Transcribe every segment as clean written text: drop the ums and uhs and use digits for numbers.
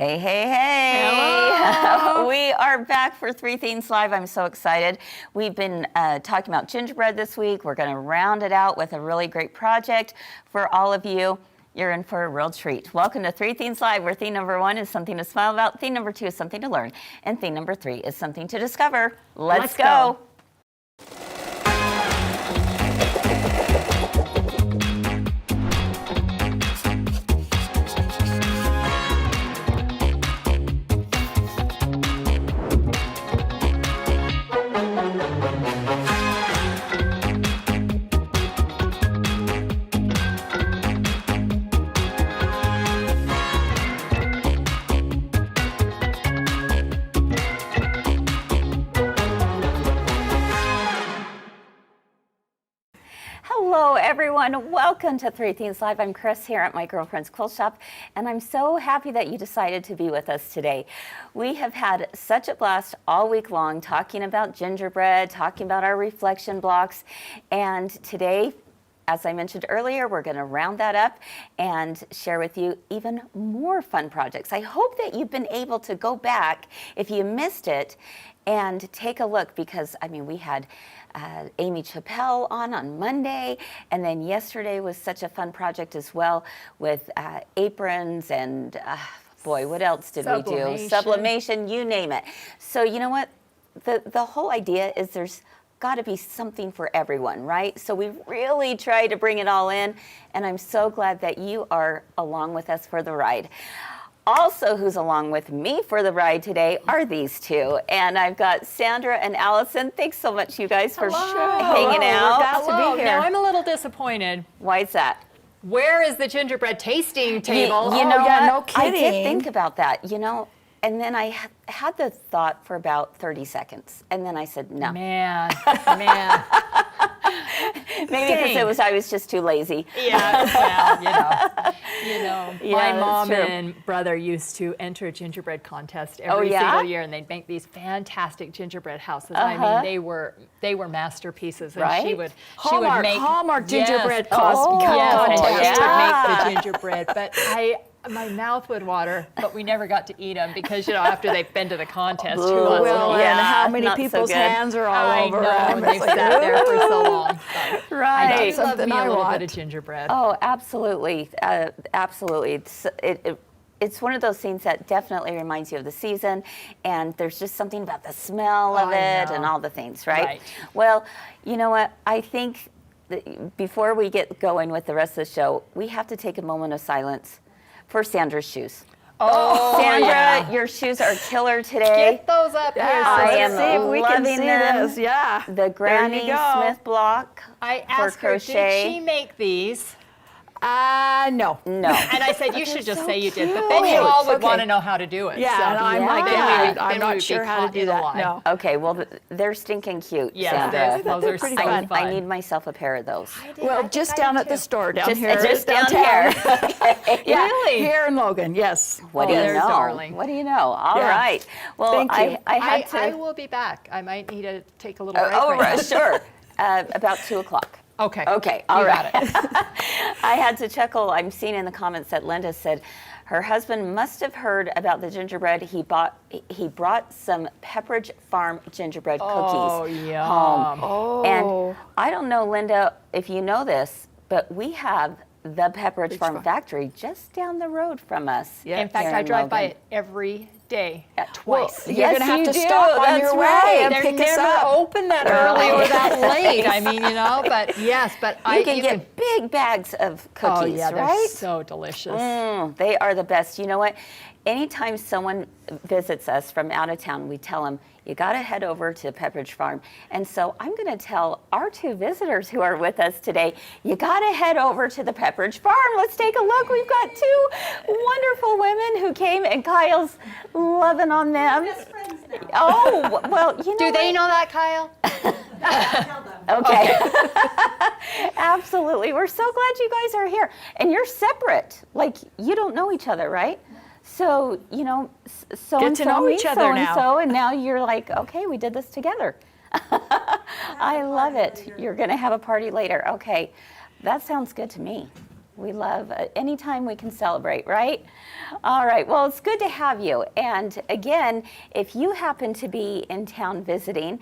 Hey, hey, hey. Hello. We are back for Three Themes Live. I'm so excited. We've been talking about gingerbread this week. We're going to round it out with a really great project for all of you. You're in for a real treat. Welcome to Three Themes Live, where theme number 1 is something to smile about, theme number 2 is something to learn, and theme number 3 is something to discover. Let's go. Hello everyone, welcome to Three Themes Live. I'm Kris here at my girlfriend's quilt shop, and I'm so happy that you decided to be with us today. We have had such a blast all week long talking about gingerbread, talking about our reflection blocks, and today, as I mentioned earlier, we're going to round that up and share with you even more fun projects. I hope that you've been able to go back if you missed it and take a look, because I mean we had Amy Chappelle on Monday, and then yesterday was such a fun project as well with aprons and boy, what else did we do? Sublimation, you name it. So you know what? The whole idea is there's got to be something for everyone, right? So we really try to bring it all in, and I'm so glad that you are along with us for the ride. Also, who's along with me for the ride today are these two. And I've got Sandra and Allison. Thanks so much, you guys, for hanging out. We're glad to be here. Now, I'm a little disappointed. Why is that? Where is the gingerbread tasting table? You know yeah, what? no kidding. I did think about that, you know, and then I had the thought for about 30 seconds. And then I said, no. Man. Maybe because I was just too lazy. Yeah, you know. Yeah, My mom true. and brother used to enter a gingerbread contest every single year, and they'd make these fantastic gingerbread houses. I mean, they were masterpieces, and Right? she would make Hallmark gingerbread contest. yeah. To make the gingerbread, but my mouth would water, but we never got to eat them because, you know, after they've been to the contest, who wants to Well, eat and Yeah, how many not so people's good. hands are all over I know, them. they've sat there for so long. But Right. I do love Something me I a little want. bit of gingerbread. Oh, absolutely. Absolutely. It's one of those things that definitely reminds you of the season, and there's just something about the smell of I it know. and all the things, right? Right. Well, you know what? I think that before we get going with the rest of the show, we have to take a moment of silence for Sandra's shoes. Oh, Sandra, yeah. your shoes are killer today. Get those up here. Yeah, I let's am see if we can loving see them. this. Yeah. The There you Granny go. Smith block I for asked her, crochet. did she make these? No. No. And I said, you should just so say you did. But cute. then you all would Okay. want to know how to do it. Yeah, so. and I'm like, Yeah. I'm Then we not would sure be how to caught do in a that. lie. No. Okay, well, they're stinking cute, Yes, Sandra. those are pretty so fun. fun. I need myself a pair of those. Well, just down at the store down here. Just down downtown. here. Yeah, Really? here in Logan, yes. What do you they're know? darling. What do you know? All Yeah. right. Well, Thank you. I had to. I will be back. I might need to take a little break. Oh, right now. sure. About 2 o'clock. Okay. Okay, all You right. got it. I had to chuckle. I'm seeing in the comments that Linda said her husband must have heard about the gingerbread. He brought some Pepperidge Farm gingerbread Oh, cookies yum. home. Oh. And I don't know, Linda, if you know this, but we have the Pepperidge Farm factory just down the road from us. Yeah. In fact, here I in drive by Logan. it every day. Well, Twice. you're Yes, going to have you to do. stop on That's your right. way and They're pick us never up. open that early or that late. I mean, you know, but yes, but You can get big bags of cookies, oh yeah, they're right? so delicious. They are the best. You know what? Anytime someone visits us from out of town, we tell them, you got to head over to Pepperidge Farm. And so I'm going to tell our 2 visitors who are with us today, you got to head over to the Pepperidge Farm. Let's take a look. We've got 2 wonderful women who came, and Kyle's loving on them. Oh, well, you know Do they what? know that, Kyle? Okay. Absolutely. We're so glad you guys are here. And you're separate. Like, you don't know each other, right? So, you know, so-and-so to know meets each other now. so-and-so, and now you're like, okay, we did this together. I love it. You're going to have a party later. Okay. That sounds good to me. We love anytime we can celebrate, right? All right, well, it's good to have you. And again, if you happen to be in town visiting,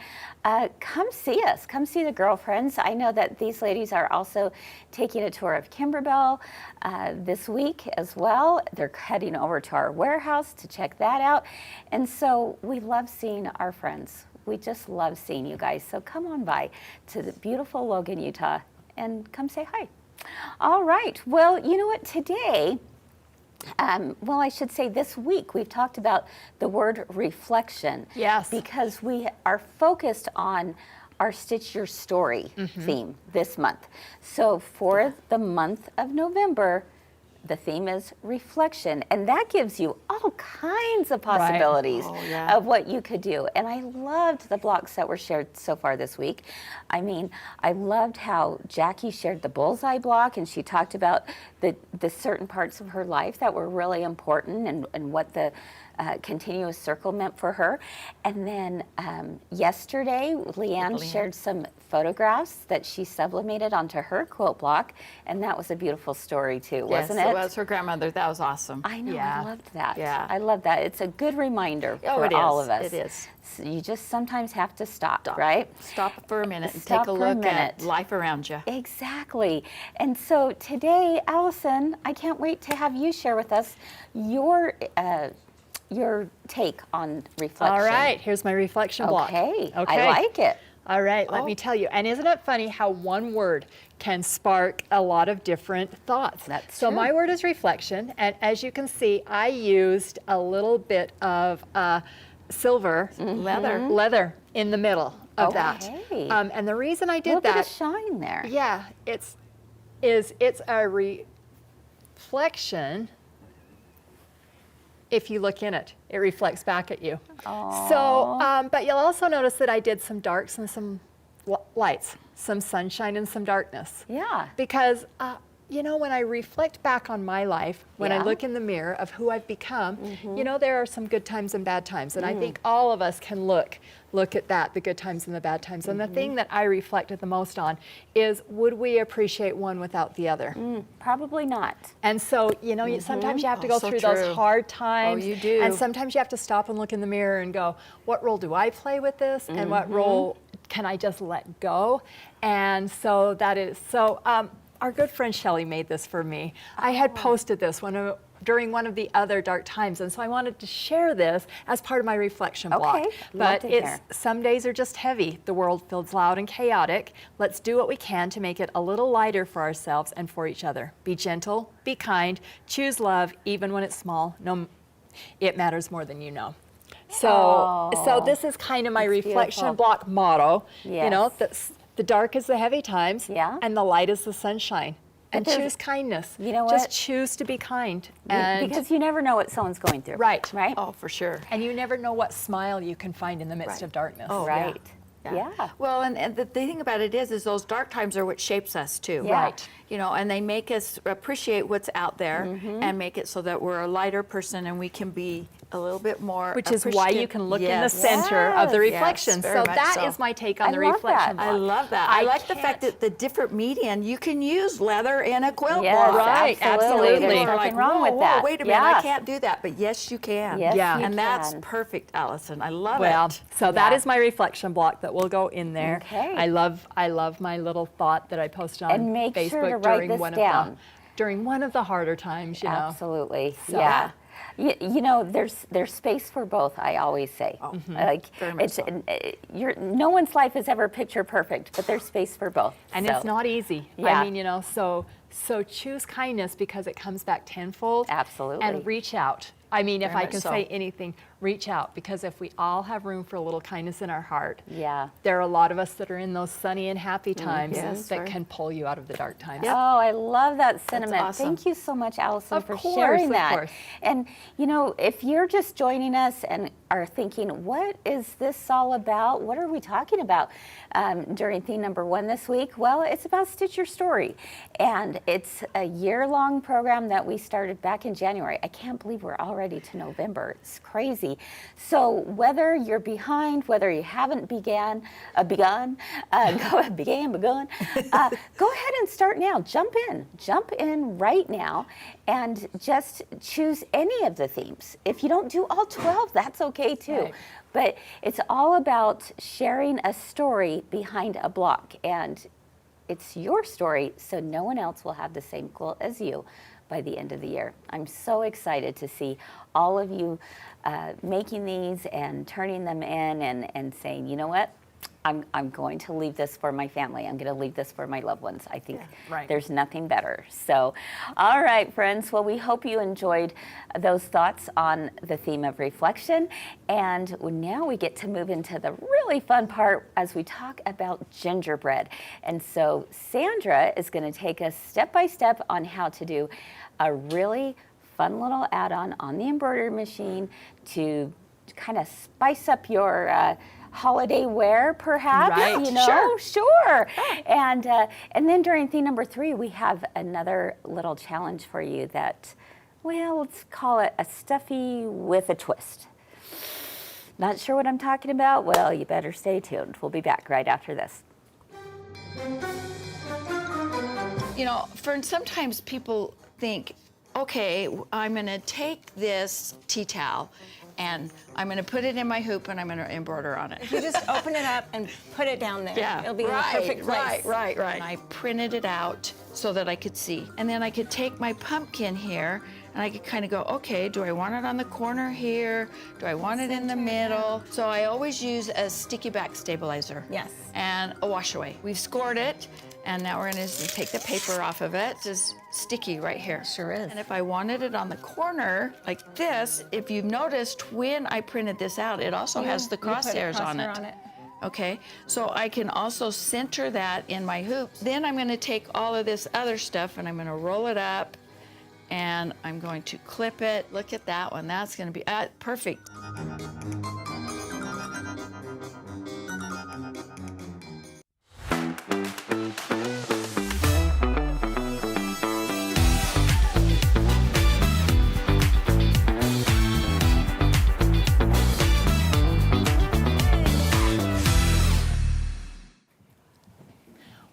come see us. Come see the girlfriends. I know that these ladies are also taking a tour of Kimberbell this week as well. They're heading over to our warehouse to check that out. And so we love seeing our friends. We just love seeing you guys. So come on by to the beautiful Logan, Utah, and come say hi. All right. Well, you know what? Today, well, I should say this week, we've talked about the word reflection. Yes. Because we are focused on our Stitch Your Story theme this month. So for the month of November, the theme is reflection, and that gives you all kinds of possibilities of what you could do. And I loved the blocks that were shared so far this week. I mean, I loved how Jackie shared the bullseye block, and she talked about the certain parts of her life that were really important and what the continuous circle meant for her. And then yesterday, Leanne shared some photographs that she sublimated onto her quilt block, and that was a beautiful story too, wasn't it? Yes, it was. Her grandmother, that was awesome. I know, Yeah. I loved that. Yeah. I love that. It's a good reminder Oh, for it all is. of us. It is. So you just sometimes have to stop, right? Stop for a minute and Stop take a for a look at minute. life around you. Exactly. And so today, Allison, I can't wait to have you share with us your take on reflection. All right, here's my reflection block. Okay. I like it. All right, let me tell you. And isn't it funny how one word can spark a lot of different thoughts? That's so true. my word is reflection, and as you can see, I used a little bit of silver leather in the middle of that. Okay. And the reason I A did little bit that, of shine there. yeah, it's a reflection. If you look in it, it reflects back at you. So, but you'll also notice that I did some darks and some lights, some sunshine and some darkness. Yeah. Because, you know, when I reflect back on my life, when I Yeah. look in the mirror of who I've become, you know, there are some good times and bad times. And I think all of us can look at that, the good times and the bad times. And the thing that I reflected the most on is, would we appreciate one without the other? Probably not. And so, you know, sometimes you have to go so through true. those hard times. you do. And sometimes you have to stop and look in the mirror and go, what role do I play with this? And what role can I just let go? And so that is, so our good friend Shelley made this for me. I had posted this during one of the other dark times, and so I wanted to share this as part of my reflection block. Okay, love But to hear. some days are just heavy. The world feels loud and chaotic. Let's do what we can to make it a little lighter for ourselves and for each other. Be gentle, be kind, choose love, even when it's small. No, it matters more than you know. So this is kind of my reflection beautiful. block motto. You know, Yes. the dark is the heavy times, Yeah. and the light is the sunshine. And there's- choose kindness. You know Just what? choose to be kind. And Because you never know what someone's going through. Right. Right? Oh, for sure. and you never know what smile you can find in the midst of darkness. Oh, Right. Yeah. Well, and the thing about it is those dark times are what shapes us too. Yeah. Right. You know, and they make us appreciate what's out there and make it so that we're a lighter person and we can be a little bit more Which is why you appreciative. can look in the Yes. center of the Yes, reflection. very So much that is so. my take on I the love reflection that. block. I love that. I like the fact can't- that the different medium, you can use leather in a quilt Yes, block. Right, absolutely. There's People are nothing like, wrong whoa, with that. wait a minute, Yeah. I can't do that. But yes, you can. Yes, Yeah. you And that's can. perfect, Allison. I love Well, it. so that Yeah. is my reflection block that will go in there. Okay. I love my little thought that I posted on And make Facebook sure to write during this one down. of during one of the harder times, you know. Absolutely. So- Yeah. You know, there's space for both. I always say, like Very much it's so. no one's life is ever picture perfect, but there's space for both. And So, it's not easy. Yeah. I mean, you know, so choose kindness because it comes back tenfold. Absolutely. And reach out. I mean, if Very I much can so. say anything, reach out, because if we all have room for a little kindness in our heart, Yeah. there are a lot of us that are in those sunny and happy times Yes, that very. can pull you out of the dark times. Oh, I love that sentiment. awesome. Thank you so much, Allison, Of for course, sharing of that. course. And, you know, if you're just joining us and are thinking, what is this all about? What are we talking about during theme number 1 this week? Well, it's about Stitch Your Story. And it's a year-long program that we started back in January. I can't believe we're already to November. It's crazy. easy. So whether you're behind, whether you haven't begun, go ahead and start now. Jump in right now, and just choose any of the themes. If you don't do all 12, that's okay too. Right. But it's all about sharing a story behind a block, and it's your story, so no one else will have the same quilt as you by the end of the year. I'm so excited to see all of you making these and turning them in and saying, you know what? I'm going to leave this for my family. I'm going to leave this for my loved ones. I think there's nothing better. So, all right, friends. Well, we hope you enjoyed those thoughts on the theme of reflection. And now we get to move into the really fun part as we talk about gingerbread. And so Sandra is going to take us step by step on how to do a really fun little add-on on the embroidery machine to kind of spice up your holiday wear, perhaps. Right. You know, sure. And then during theme number 3, we have another little challenge for you that, well, let's call it a stuffie with a twist. Not sure what I'm talking about? Well, you better stay tuned. We'll be back right after this. You know, Fern, sometimes people think, okay, I'm going to take this tea towel and I'm going to put it in my hoop and I'm going to embroider on it. You just open it up and put it down there. Yeah, It'll be in the perfect place. Right. And I printed it out so that I could see. And then I could take my pumpkin here and I could kind of go, okay, do I want it on the corner here? Do I want it in the middle? So I always use a sticky back stabilizer. Yes. And a wash away. We've scored it. And now we're going to take the paper off of it. It's sticky right here. Sure is. And if I wanted it on the corner like this, if you've noticed when I printed this out, it also has the crosshairs on it. Okay, so I can also center that in my hoop. Then I'm going to take all of this other stuff and I'm going to roll it up and I'm going to clip it. Look at that one. That's going to be perfect.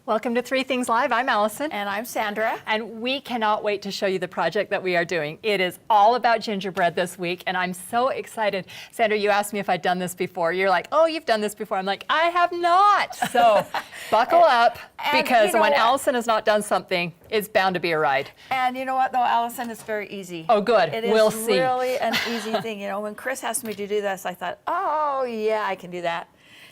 Welcome to Three Things Live. I'm Allison. And I'm Sandra. And we cannot wait to show you the project that we are doing. It is all about gingerbread this week, and I'm so excited. Sandra, you asked me if I'd done this before. You're like, oh, you've done this before. I'm like, I have not. So buckle up, because when Allison has not done something, it's bound to be a ride. And you know what, though, Allison, it's very easy. Oh, good. We'll see. It is really an easy thing. You know, when Kris asked me to do this, I thought, oh, yeah, I can do that.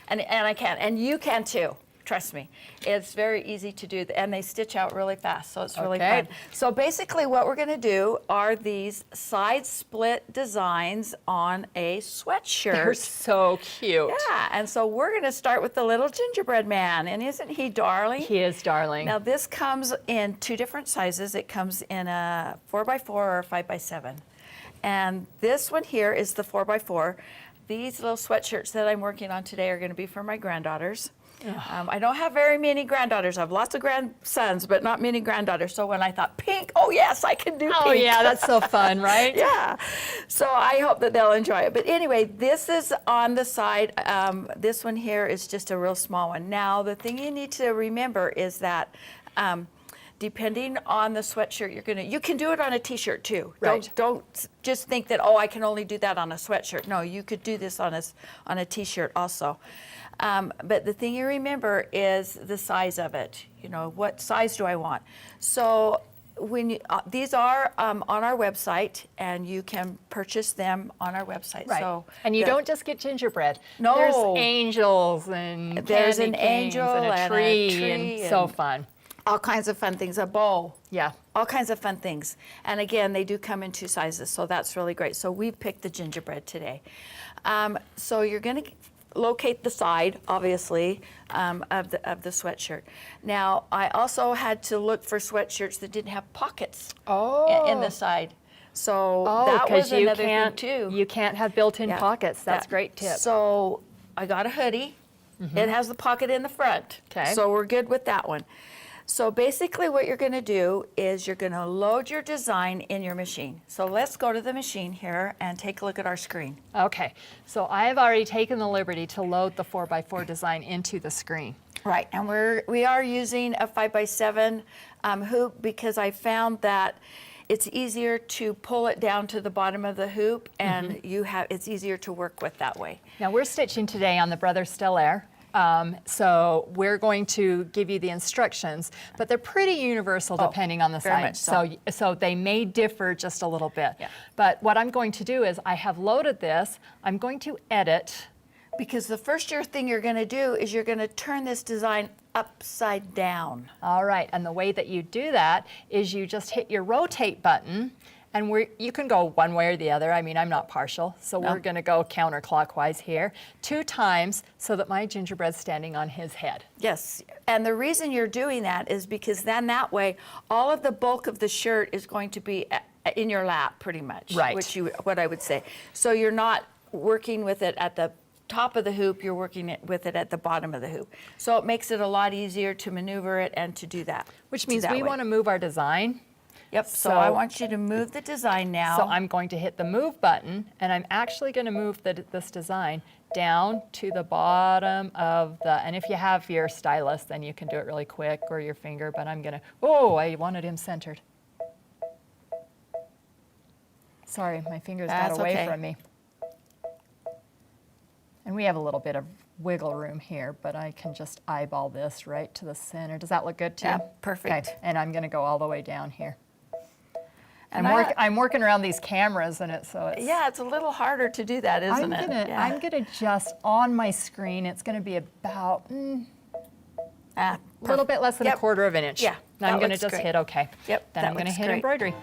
And I can. And you can, too. Trust me, it's very easy to do, and they stitch out really fast, so it's really fun. So basically what we're gonna do are these side split designs on a sweatshirt. They're so cute. Yeah, and so we're gonna start with the little gingerbread man, and isn't he darling? He is darling. Now this comes in 2 different sizes. It comes in a 4x4 or a 5x7. And this one here is the 4x4. These little sweatshirts that I'm working on today are gonna be for my granddaughters. I don't have very many granddaughters. I have lots of grandsons, but not many granddaughters. So when I thought pink, oh yes, I can do pink. Oh yeah, that's so fun, right? Yeah. So I hope that they'll enjoy it. But anyway, this is on the side. This one here is just a real small one. Now, the thing you need to remember is that depending on the sweatshirt you can do it on a t-shirt too. Right. Don't just think that, oh, I can only do that on a sweatshirt. No, you could do this on a t-shirt also. But the thing you remember is the size of it. You know, what size do I want? So when these are on our website, and you can purchase them on our website. Right. So and you don't just get gingerbread. No. There's angels and there's candy an canes angel and a tree, and so fun. All kinds of fun things. A bow. Yeah. All kinds of fun things. And again, they do come in 2 sizes, so that's really great. So we picked the gingerbread today. So you're going to locate the side, obviously, of the sweatshirt. Now, I also had to look for sweatshirts that didn't have pockets in the side. So that was another thing too. You can't have built-in pockets. That's a great tip. So I got a hoodie. It has the pocket in the front. Okay. So we're good with that one. So basically what you're going to do is you're going to load your design in your machine. So let's go to the machine here and take a look at our screen. Okay, so I have already taken the liberty to load the 4x4 design into the screen. Right, and we are using a 5x7 hoop because I found that it's easier to pull it down to the bottom of the hoop, and it's easier to work with that way. Now we're stitching today on the Brother Stellaire. So we're going to give you the instructions, but they're pretty universal depending on the very site. much So they may differ just a little bit. Yeah. But what I'm going to do is I have loaded this. I'm going to edit. Because the first thing you're going to do is you're going to turn this design upside down. All right, and the way that you do that is you just hit your rotate button, and you can go one way or the other. I mean, I'm not partial, so we're going to go counterclockwise here 2 times so that my gingerbread's standing on his head. Yes, and the reason you're doing that is because then that way all of the bulk of the shirt is going to be in your lap pretty much. Right. What I would say. So you're not working with it at the top of the hoop, you're working with it at the bottom of the hoop. So it makes it a lot easier to maneuver it and to do that. Which means we want to move our design. Yep, so I want you to move the design now. So I'm going to hit the move button, and I'm actually going to move this design down to the bottom of and if you have your stylus, then you can do it really quick, or your finger, but I'm going to, I wanted him centered. Sorry, my fingers got away from me. And we have a little bit of wiggle room here, but I can just eyeball this right to the center. Does that look good too? Yeah, perfect. Okay, and I'm going to go all the way down here. And I'm working around these cameras and it's it's a little harder to do that, isn't it? Yeah. I'm gonna just on my screen. It's gonna be about a little bit less than a quarter of an inch. Yeah, and I'm gonna looks just great. hit OK. Yep, Then that I'm gonna looks hit great. embroidery.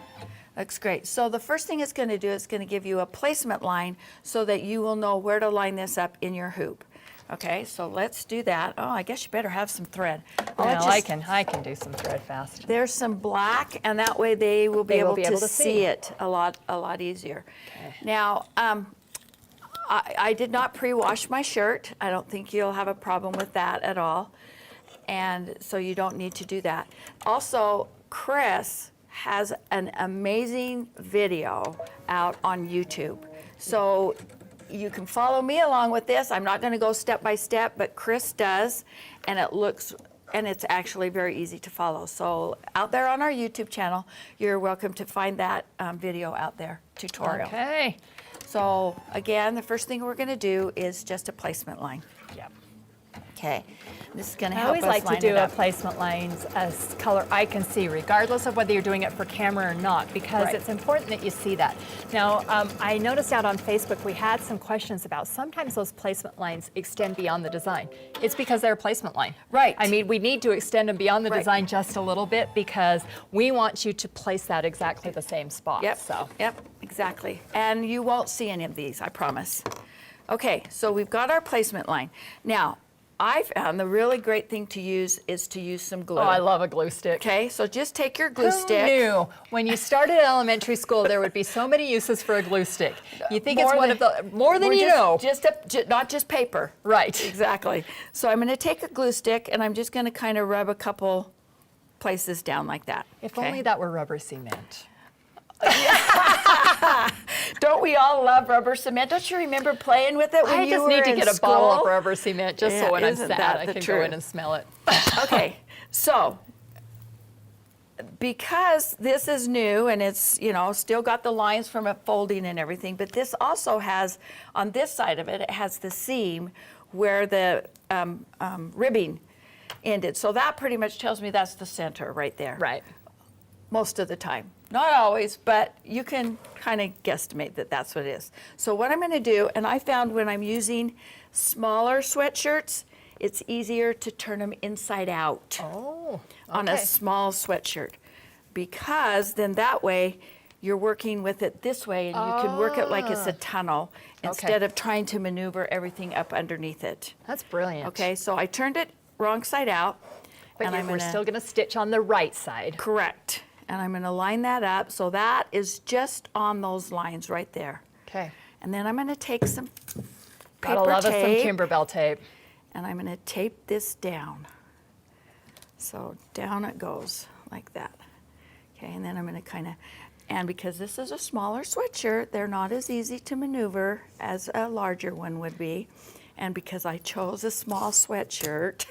Looks great. So the first thing it's going to do is going to give you a placement line so that you will know where to line this up in your hoop. Okay, so let's do that. Oh, I guess you better have some thread. Well, I can do some thread fast. There's some black, and that way they will be able to see it a lot easier. Okay. Now, I did not pre-wash my shirt. I don't think you'll have a problem with that at all, and so you don't need to do that. Also, Kris has an amazing video out on YouTube. So you can follow me along with this. I'm not going to go step by step, but Kris does, and it's actually very easy to follow. So out there on our YouTube channel, you're welcome to find that video out there, tutorial. Okay. So again, the first thing we're going to do is just a placement line. Yep. Okay. This is going to I help us always like line to do it a up. placement lines as color I can see, regardless of whether you're doing it for camera or not, because Right. it's important that you see that. Now, I noticed out on Facebook we had some questions about sometimes those placement lines extend beyond the design. It's because they're a placement line. Right. I mean, we need to extend them beyond the Right. design just a little bit because we want you to place that exactly the same spot. Yep, So. yep, exactly. And you won't see any of these, I promise. Okay, so we've got our placement line. Now, I found the really great thing to use is to use some glue. Oh, I love a glue stick. Okay, so just take your glue Who stick. knew when you started elementary school there would be so many uses for a glue stick? You think it's More one than- of the more than We're you know. not just paper. Right. Exactly. So I'm going to take a glue stick and I'm just going to kind of rub a couple places down like that. If okay? only that were rubber cement. Don't we all love rubber cement? Don't you remember playing with it when I you just were need to in get a school? bottle of rubber cement just Yeah, so when I'm isn't sad that I the can go truth? in and smell it. Okay, so because this is new and it's, still got the lines from it folding and everything, but this also has, on this side of it, it has the seam where the ribbing ended. So that pretty much tells me that's the center right there. Right. Most of the time. Not always, but you can kind of guesstimate that that's what it is. So what I'm going to do, and I found when I'm using smaller sweatshirts, it's easier to turn them inside out. Oh. On a small sweatshirt, because then that way you're working with it this way and you can work it like it's a tunnel instead of trying to maneuver everything up underneath it. That's brilliant. Okay, so I turned it wrong side out. But we're still going to stitch on the right side. Correct. And I'm going to line that up so that is just on those lines right there. Okay. And then I'm going to take some Gotta paper love us some tape Kimberbell tape. and I'm going to tape this down So down it goes like that. Okay, and then I'm going to kind of, and because this is a smaller sweatshirt, they're not as easy to maneuver as a larger one would be. And because I chose a small sweatshirt,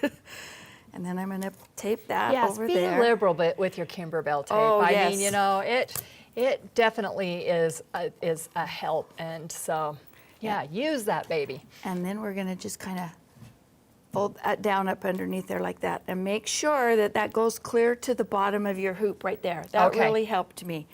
and then I'm going to tape that over be there. liberal with your Kimberbell tape. Oh, I yes. mean, you know, it definitely is a help, and so yeah, use that baby. And then we're going to just kind of fold that down up underneath there like that, and make sure that that goes clear to the bottom of your hoop right there. That Okay. really helped me.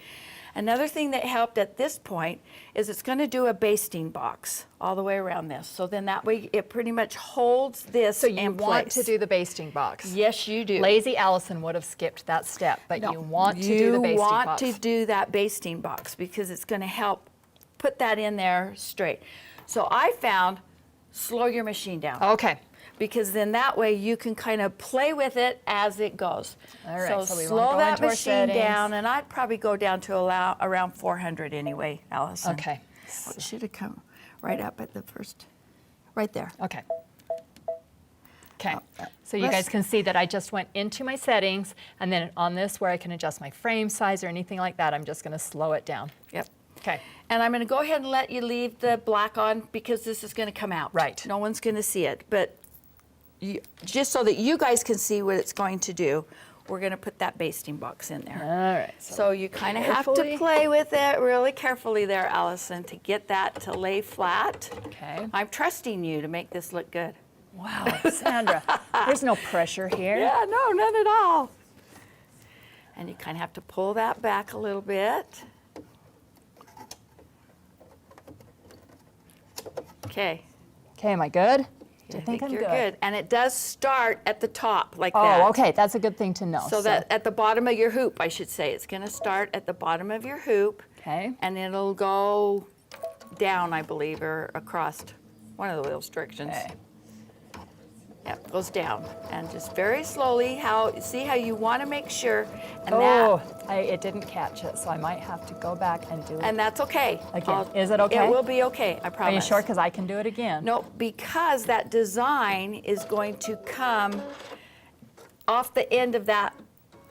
Another thing that helped at this point is it's going to do a basting box all the way around this. So then that way it pretty much holds this So you in want place. to do the basting box. Yes, you do. Lazy Allison would have skipped that step, but No, you want to do the basting box. You want to do that basting box because it's going to help put that in there straight. So I found slow your machine down. Okay. Because then that way you can kind of play with it as it goes. All right, So so we won't slow go that into our machine settings. down, and I'd probably go down to around 400 anyway, Allison. Okay. Oh, it should have come right up at the first, right there. Okay. Okay. Oh, So you let's- guys can see that I just went into my settings, and then on this where I can adjust my frame size or anything like that, I'm just going to slow it down. Yep. Okay. And I'm going to go ahead and let you leave the black on because this is going to come out. Right. No one's going to see it, but just so that you guys can see what it's going to do, we're going to put that basting box in there. All right. So you kind of have to carefully. play with it really carefully there, Allison, to get that to lay flat. Okay. I'm trusting you to make this look good. Wow, Sandra, there's no pressure here. Yeah, no, none at all. And you kind of have to pull that back a little bit. Okay. Okay, am I good? Do I you think I'm you're good? good. And it does start at the top like that. Oh, okay, that's a good thing to know. So that at the bottom of your hoop, I should say. It's going to start at the bottom of your hoop. Okay. And it'll go down, I believe, or across one of the illustrations. Okay. Yep, goes down. And just very slowly, see how you want to make sure. And Oh, it didn't catch it, so I might have to go back and do it. and that's okay. Again. Is it okay? It will be okay, I Are promise. you sure? Because I can do it again. No, because that design is going to come off the end of that,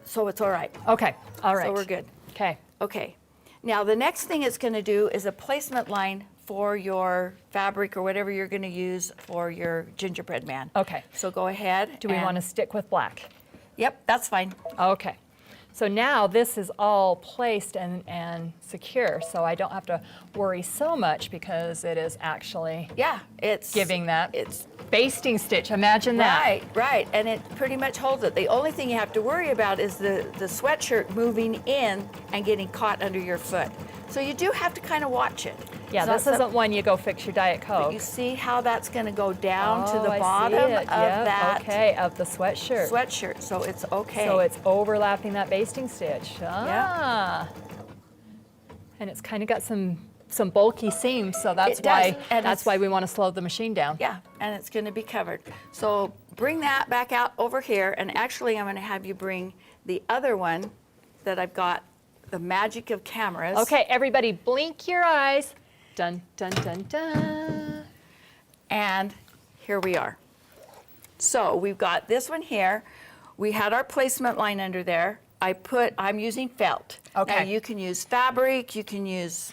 so it's all right. Okay, all right. So we're good. Okay. Okay. Now the next thing it's going to do is a placement line for your fabric or whatever you're going to use for your gingerbread man. Okay. So go ahead. Do we want to stick with black? Yep, that's fine. Okay. So now this is all placed and secure, so I don't have to worry so much because it is actually Yeah, it's giving that It's basting stitch. Imagine that. right, right, and it pretty much holds it. The only thing you have to worry about is the sweatshirt moving in and getting caught under your foot. So you do have to kind of watch it. Yeah, It's not this isn't one you go fix your Diet Coke. You see how that's going to go down to Oh, the I see bottom it. of Yep, that okay, of the sweatshirt. sweatshirt, so it's okay. So it's overlapping that basting stitch. Ah. And it's kind of got some bulky seams, so that's It does, why and that's it's- why we want to slow the machine down. Yeah, and it's going to be covered. So bring that back out over here, and actually I'm going to have you bring the other one that I've got, the magic of cameras. Okay, everybody blink your eyes. Dun, dun, dun, dun. And here we are. So we've got this one here. We had our placement line under there. I'm using felt. Okay. Now you can use fabric, you can use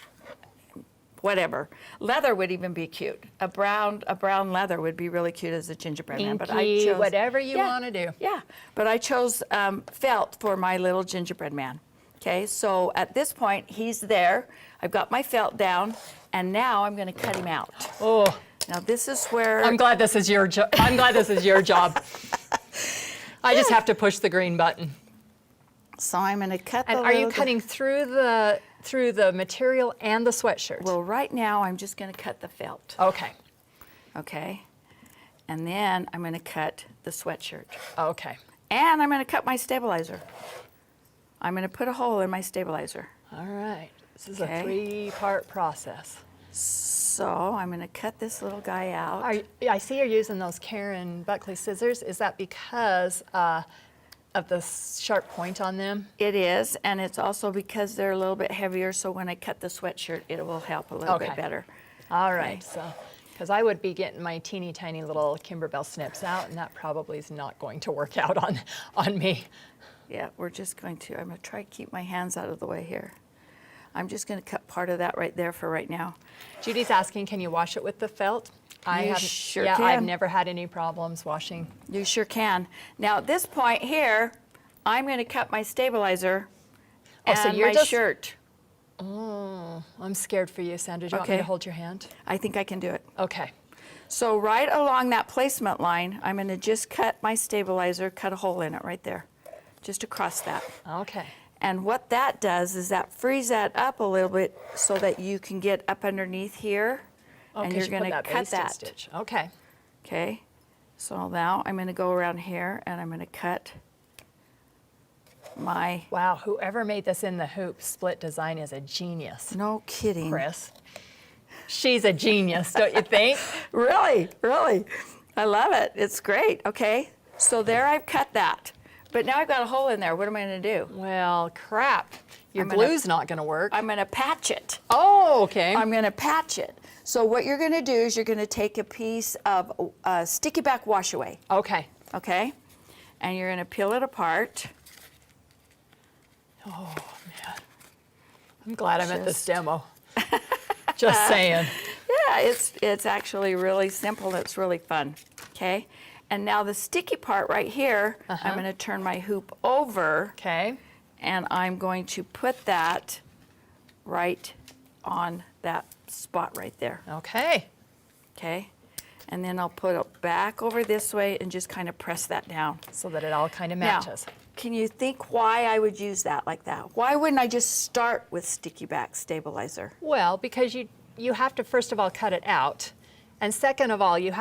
whatever. Leather would even be cute. A brown leather would be really cute as a gingerbread man. But I Pinky, chose whatever you want to do. Yeah, but I chose felt for my little gingerbread man. Okay, so at this point he's there. I've got my felt down, and now I'm going to cut him out. Oh, Now this is where I'm glad this is your job. I'm glad this is your job. I just have to push the green button. So I'm going to cut the And are you little- cutting through the material and the sweatshirt? Well, right now I'm just going to cut the felt. Okay. Okay. And then I'm going to cut the sweatshirt. Okay. And I'm going to cut my stabilizer. I'm going to put a hole in my stabilizer. All right. This is Okay. a 3-part process. So I'm going to cut this little guy out. I see you're using those Karen Buckley scissors. Is that because of the sharp point on them? It is, and it's also because they're a little bit heavier, so when I cut the sweatshirt, it will help a little bit Okay. better. All right. Okay. So, Because I would be getting my teeny tiny little Kimberbell snips out, and that probably is not going to work out on me. Yeah, I'm going to try to keep my hands out of the way here. I'm just going to cut part of that right there for right now. Judy's asking, can you wash it with the felt? You sure yeah, can. I've never had any problems washing. You sure can. Now at this point here, I'm going to cut my stabilizer and so you're my just- shirt. Oh, I'm scared for you, Sandra. Do you want me Okay. to hold your hand? I think I can do it. Okay. So right along that placement line, I'm going to just cut my stabilizer, cut a hole in it right there, just across that. Okay. And what that does is that frees that up a little bit so that you can get up underneath here, and you're 'cause you put going to that cut basting that. stitch. Okay. Okay, so now I'm going to go around here and I'm going to cut my, Wow, whoever made this in the hoop split design is a genius. no kidding. Kris. She's a genius, don't you think? Really, really. I love it. It's great. Okay, so there I've cut that. But now I've got a hole in there. What am I going to do? Well, crap. Your I'm gonna- glue's not going to work. I'm going to patch it. Oh, okay. I'm going to patch it. So what you're going to do is you're going to take a piece of sticky back wash away, Okay. okay? And you're going to peel it apart. Oh, man. I'm glad I'm at this Just- demo. Just saying. Yeah, it's actually really simple. It's really fun, okay? And now the sticky part right here, I'm going to turn my hoop over, Okay. and I'm going to put that right on that spot right there, Okay. okay? And then I'll put it back over this way and just kind of press that down. So that it all kind of Now, matches. can you think why I would use that like that? Why wouldn't I just start with sticky back stabilizer? Well, because you have to first of all cut it out, and second of all, you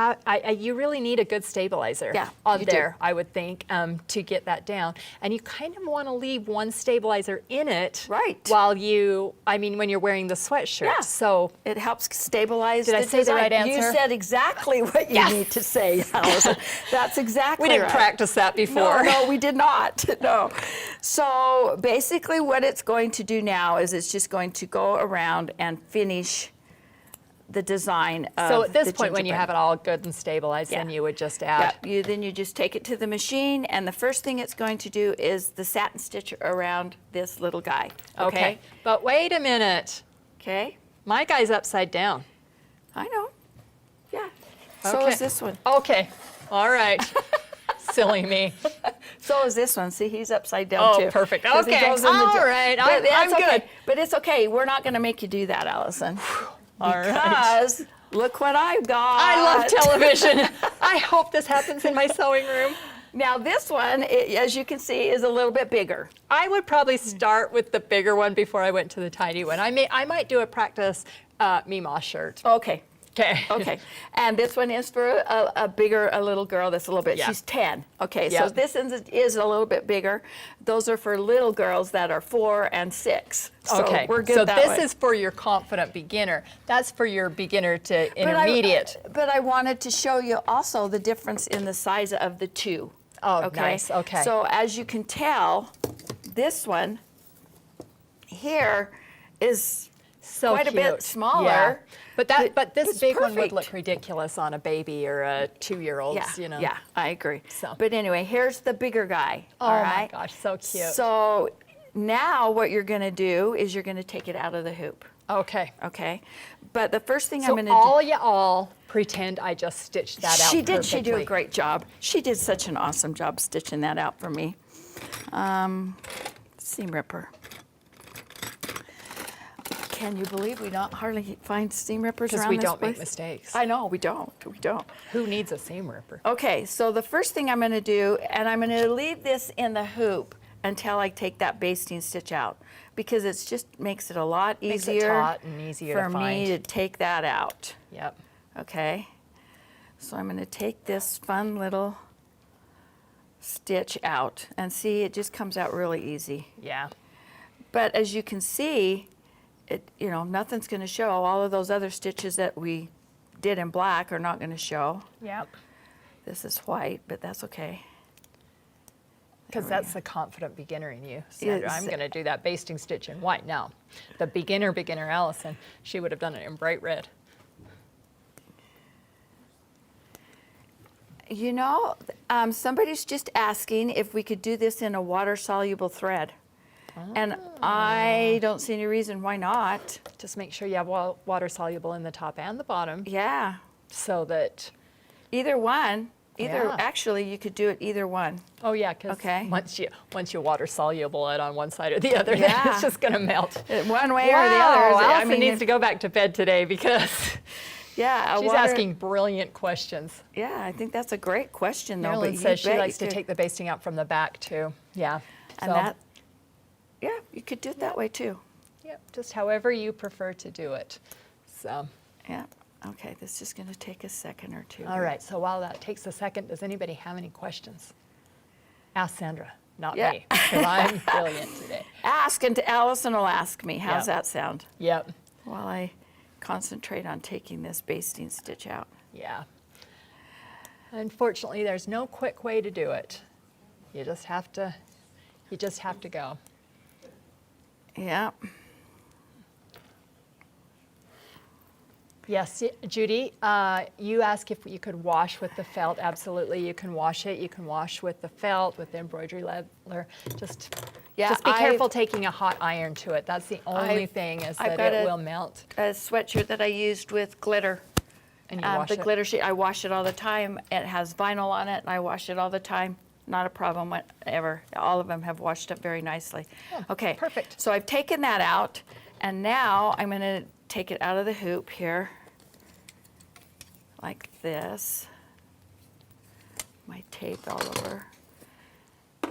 really need a good stabilizer Yeah, on you do. there, I would think, to get that down. And you kind of want to leave one stabilizer in it, Right. While when you're wearing the sweatshirt. Yeah. So It helps stabilize Did I the say the design. right You answer? said exactly what you Yes. need to say, Allison. That's exactly we didn't right. practice that before. No, we did not. No. So basically what it's going to do now is it's just going to go around and finish the design of So at this the point, when you gingerbread. have it all good and stabilized, then Yeah. you would just Yeah, add. then you just take it to the machine, and the first thing it's going to do is the satin stitch around this little guy. Okay. But wait a minute. Okay. My guy's upside down. I know. Yeah. So Okay. is this one. Okay. All right. Silly me. So is this one. See, he's upside down Oh, too. perfect. 'Cause he Okay. goes in the All jar. right. But I'm that's okay. good. But it's okay. We're not going to make you do that, Allison. All right. Because look what I've got. I love television. I hope this happens in my sewing room. Now this one, as you can see, is a little bit bigger. I would probably start with the bigger one before I went to the tiny one. I might do a practice Meemaw shirt. Okay. Okay. Okay. And this one is for a little girl that's a little bit, Yeah. she's 10. Okay, Yeah. so this is a little bit bigger. Those are for little girls that are 4 and 6. So Okay. we're good so that this way. is for your confident beginner. That's for your beginner to But intermediate. But I wanted to show you also the difference in the size of the two. Oh, nice. Okay. So as you can tell, this one here is So quite a bit cute. smaller. Yeah. But but this it's big one would perfect. look ridiculous on a baby or a 2-year-old. Yeah, You know. yeah, I agree. So. But anyway, here's the bigger guy. Oh all my right? gosh, so cute. So now what you're going to do is you're going to take it out of the hoop. Okay. Okay. But the first thing So I'm going to all y'all pretend I just stitched that out She did. She did a perfectly. great job. She did such an awesome job stitching that out for me. Seam ripper. Can you believe we don't hardly find seam rippers Because around we this don't make place? mistakes. I know, we don't. We don't. Who needs a seam ripper? Okay, so the first thing I'm going to do, and I'm going to leave this in the hoop until I take that basting stitch out, because it just makes it a lot Makes it easier taut and easier to for me find. to take that out. Yep. Okay, so I'm going to take this fun little stitch out, and see, it just comes out really easy. Yeah. But as you can see, nothing's going to show. All of those other stitches that we did in black are not going to show. Yep. This is white, but that's okay. Because that's the confident beginner in you, Sandra. Yes. I'm going to do that basting stitch in white. Now, the beginner Allison, she would have done it in bright red. You know, somebody's just asking if we could do this in a water-soluble thread. And I don't see any reason why not. Just make sure you have water soluble in the top and the bottom Yeah, so that, either one. Yeah. Actually, you could do it either one. oh yeah, because Okay. once you water soluble it on one side or the other, then Yeah. it's just going to melt. One way or the other. Allison needs to go back to bed today because Yeah, she's asking brilliant questions. Yeah, I think that's a great question, though. Marilyn but says she bet likes you to could- take the basting out from the back too. Yeah. And so, that, yeah, you could do it that way too. yeah, just however you prefer to do it. So, Yeah. Okay, this is going to take a second or two. all right. So while that takes a second, does anybody have any questions? Ask Sandra, not Yeah. me, because I'm brilliant today. Ask, and Allison will ask me. How's Yeah. that sound? Yep. While I concentrate on taking this basting stitch out. Yeah. Unfortunately, there's no quick way to do it. You just have to go. Yeah. Yes, Judy, you asked if you could wash with the felt. Absolutely, you can wash it. You can wash with the felt, with the embroidery leather. Just be careful taking a hot iron to it. That's the only thing is I've that got it a- will melt. A sweatshirt that I used with glitter. And you wash the it. glitter sheet, I wash it all the time. It has vinyl on it, and I wash it all the time. Not a problem whatever. All of them have washed up very nicely. Okay, perfect. So I've taken that out, and now I'm going to take it out of the hoop here, like this. My tape all over.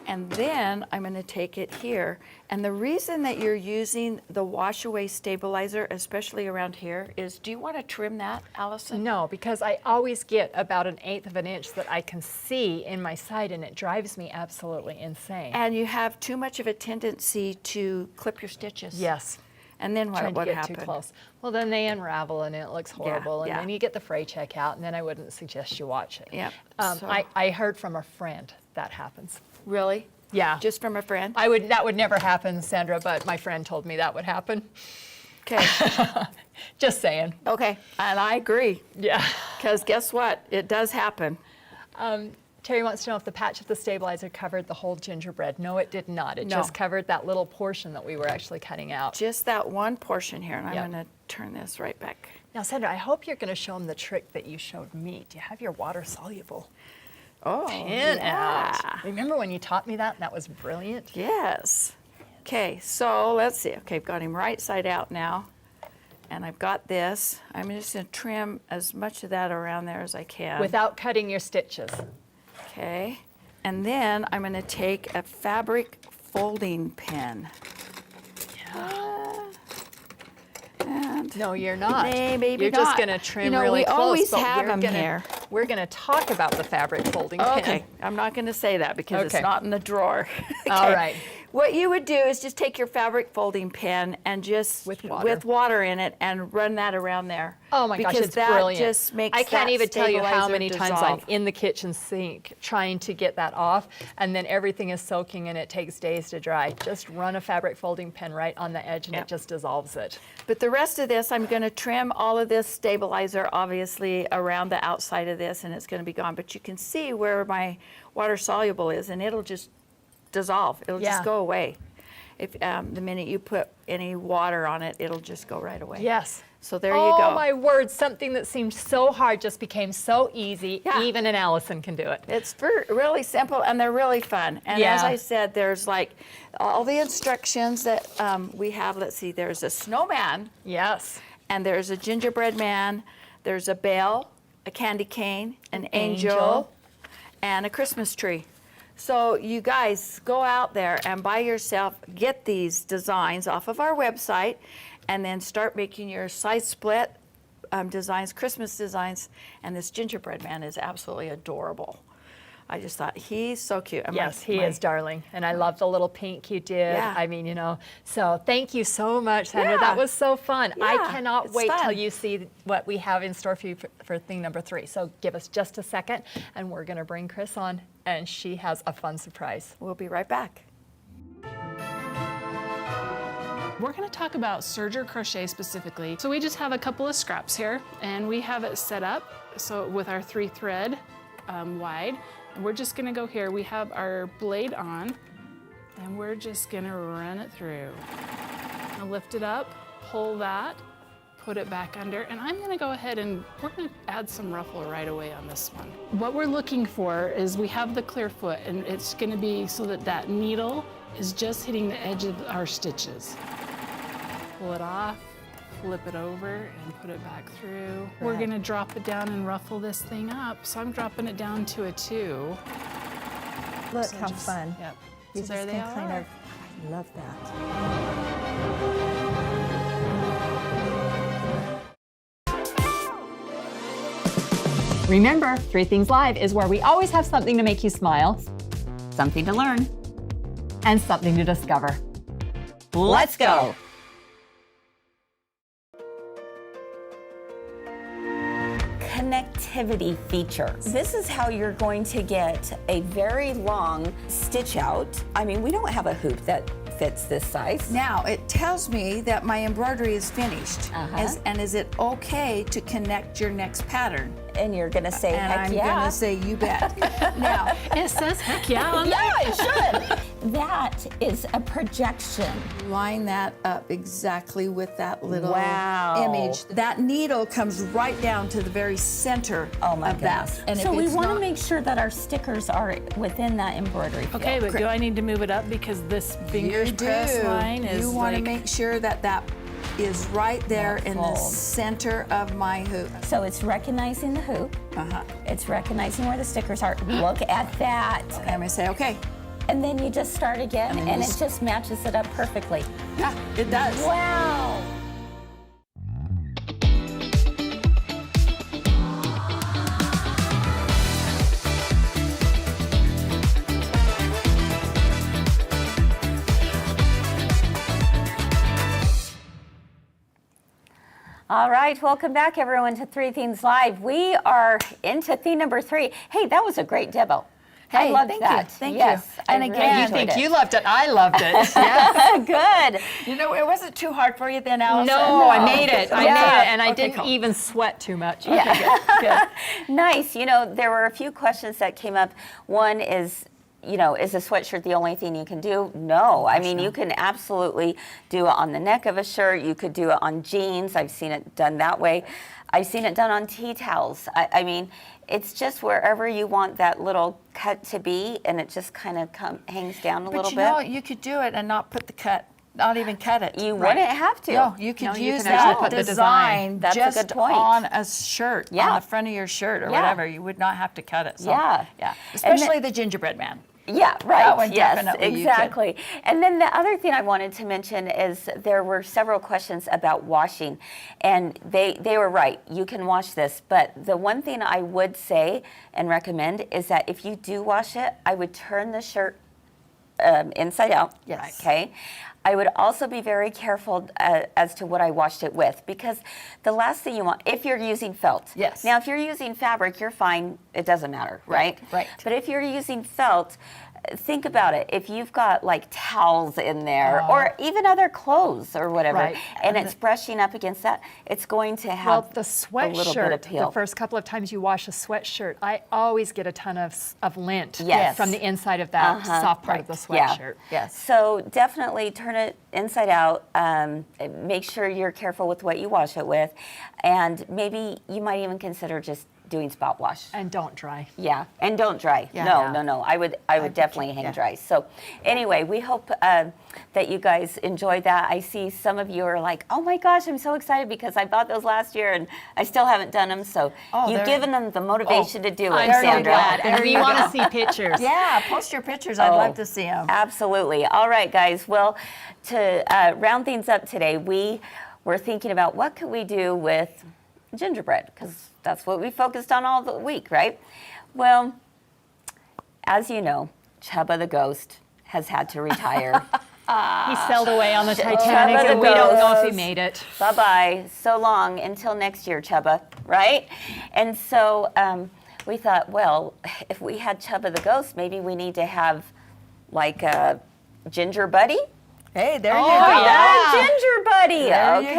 And then I'm going to take it here. And the reason that you're using the wash away stabilizer, especially around here, is do you want to trim that, Allison? No, because I always get about 1/8 of an inch that I can see in my side, and it drives me absolutely insane. And you have too much of a tendency to clip your stitches. Yes. And then Trying what to get happened? too close. Well, then they unravel and it looks horrible, and yeah. then you get the fray check out, and then I wouldn't suggest you watch it. Yep, so- I heard from a friend that happens. Really? Yeah. Just from a friend? That would never happen, Sandra, but my friend told me that would happen. Okay. Just saying. Okay. And I agree. Yeah. Because guess what? It does happen. Terry wants to know if the patch of the stabilizer covered the whole gingerbread. No, it did not. It No. just covered that little portion that we were actually cutting out. Just that one portion here. And I'm Yep. going to turn this right back. Now, Sandra, I hope you're going to show them the trick that you showed me. Do you have your water-soluble Oh, pin yeah. out? Remember when you taught me that? And that was brilliant. Yes. Okay, so let's see. Okay, I've got him right side out now. And I've got this. I'm just going to trim as much of that around there as I can. Without cutting your stitches. Okay. And then I'm going to take a fabric folding pin. And No, you're not. Maybe you're not. just going to trim You know, really we close. always but have we're them gonna- here. We're going to talk about the fabric folding Okay, pin. I'm not going to say that because Okay. it's not in the drawer. All Okay. right. What you would do is just take your fabric folding pin and just With water. in it and run that around there. Oh my gosh, because it's that brilliant. just makes I can't that even tell you how stabilizer many times dissolve. I'm in the kitchen sink trying to get that off, and then everything is soaking and it takes days to dry. Just run a fabric folding pin right on the edge and Yep. it just dissolves it. But the rest of this, I'm going to trim all of this stabilizer, obviously, around the outside of this, and it's going to be gone. But you can see where my water soluble is, and it'll just dissolve. It'll Yeah. just go away. If the minute you put any water on it, it'll just go right away. Yes. So there you Oh go. my word, something that seemed so hard just became so easy. Yeah. Even an Allison can do it. It's really simple, and they're really fun. And Yeah. as I said, there's like all the instructions that we have. Let's see, there's a snowman, Yes. and there's a gingerbread man, there's a bell, a candy cane, an angel, angel. and a Christmas tree. So you guys go out there and buy yourself, get these designs off of our website, and then start making your side split designs, Christmas designs. And this gingerbread man is absolutely adorable. I just thought he's so cute. And Yes, he is darling. And I love the little pink you did. Yeah. I mean, so thank you so much, Sandra. Yeah. That was so fun. I Yeah, cannot it's wait till fun. you see what we have in store for you for thing number 3. So give us just a second, and we're going to bring Kris on, and she has a fun surprise. We'll be right back. We're going to talk about serger crochet specifically. So we just have a couple of scraps here, and we have it set up so with our 3 thread wide. And we're just gonna go here. We have our blade on, and we're just gonna run it through. I'll lift it up, pull that, put it back under, and I'm gonna go ahead and we're gonna add some ruffle right away on this one. What we're looking for is we have the clear foot, and it's gonna be so that that needle is just hitting the edge of our stitches. Pull it off, flip it over, and put it back through. We're gonna drop it down and ruffle this thing up. So I'm dropping it down to a 2. Look So how just- fun. Yep. You So there just they can are. kind of, I love that. Remember, Three Things Live is where we always have something to make you smile Something to learn. and something to discover. Let's go. Connectivity feature. This is how you're going to get a very long stitch out. I mean, we don't have a hoop that fits this size. Now, it tells me that my embroidery is finished. Uh-huh. And is it okay to connect your next pattern? And you're gonna say, And heck I'm yeah. gonna say, you bet. Now, It says heck yeah on Yeah, it should. That is a projection. line that up exactly with that little Wow. image. That needle comes right down to the very center Oh my of goodness. that. And so if we it's want to not- make sure that our stickers are within that embroidery field. Okay, but do I need to move it up because this fingers You press do. line is You want to like, make sure that that is right there That in the fold. center of my hoop. So it's recognizing the hoop. Uh-huh. It's recognizing where the stickers are. Look at that. And I'm gonna say, okay, And then you just start again, then and you it just matches it up perfectly. yeah, it does. Wow. All right, welcome back everyone to Three Things Live. We are into theme number 3. Hey, that was a great demo. I Hey, loved thank that. you, thank yes, you. I And really again, enjoyed it. loved it. I loved it. Yes. Good. You know, it wasn't too hard for you then, Allison? No, I made it. I Yeah. made it, and I Okay, didn't cool. even sweat too much. Nice. You know, there were a few questions that came up. One is, you know, is a sweatshirt the only thing you can do? No. I mean, you can absolutely do it on the neck of a shirt. You could do it on jeans. I've seen it done that way. I've seen it done on tea towels. I mean, it's just wherever you want that little cut to be, and it just kind of hangs down a But little you bit. know, you could do it and not put the cut, not even cut it. You wouldn't have to. No, you could No, you use can actually that put the design design. That's a just good point. on a shirt, Yeah. on the front of your shirt or Yeah. whatever. You would not have to cut it. So, Yeah. yeah. And then- Especially the gingerbread man. Yeah, right. That one yes, definitely you could. exactly. And then the other thing I wanted to mention is there were several questions about washing, and they were right. You can wash this, but the one thing I would say and recommend is that if you do wash it, I would turn the shirt inside out. Yes. Okay. I would also be very careful as to what I washed it with, because the last thing you want, if you're using felt. Yes. Now, if you're using fabric, you're fine. It doesn't matter, right? right. But if you're using felt, think about it. If you've got like towels in there or even other clothes or whatever, Right. and it's brushing up against that, it's going to Well, have the a little bit of sweatshirt, peel. the first couple of times you wash a sweatshirt, I always get a ton of lint Yes. from the inside of that soft part of the Yeah. sweatshirt. Yes. So definitely turn it inside out. Make sure you're careful with what you wash it with, and maybe you might even consider just doing spot wash. And don't dry. Yeah, and don't dry. Yeah. No. I would definitely hang yeah. dry. So anyway, we hope that you guys enjoyed that. I see some of you are like, oh my gosh, I'm so excited because I bought those last year and I still haven't done them. So you've they're- given them the motivation to do it, I'm so Sandra. glad. And we want to see pictures. Yeah, post your pictures. I'd love to see them. Absolutely. All right, guys. Well, to round things up today, we were thinking about what could we do with gingerbread, because that's what we focused on all the week, right? Well, as you know, Chubba the ghost has had to retire. He sailed away on the Chubba Titanic, the and we don't know if he ghost. made it. Bye-bye. So long. Until next year, Chubba, right? And so we thought, well, if we had Chubba the ghost, maybe we need to have like a ginger buddy. Hey, there you Oh, go. yeah. Ginger buddy. There you Okay.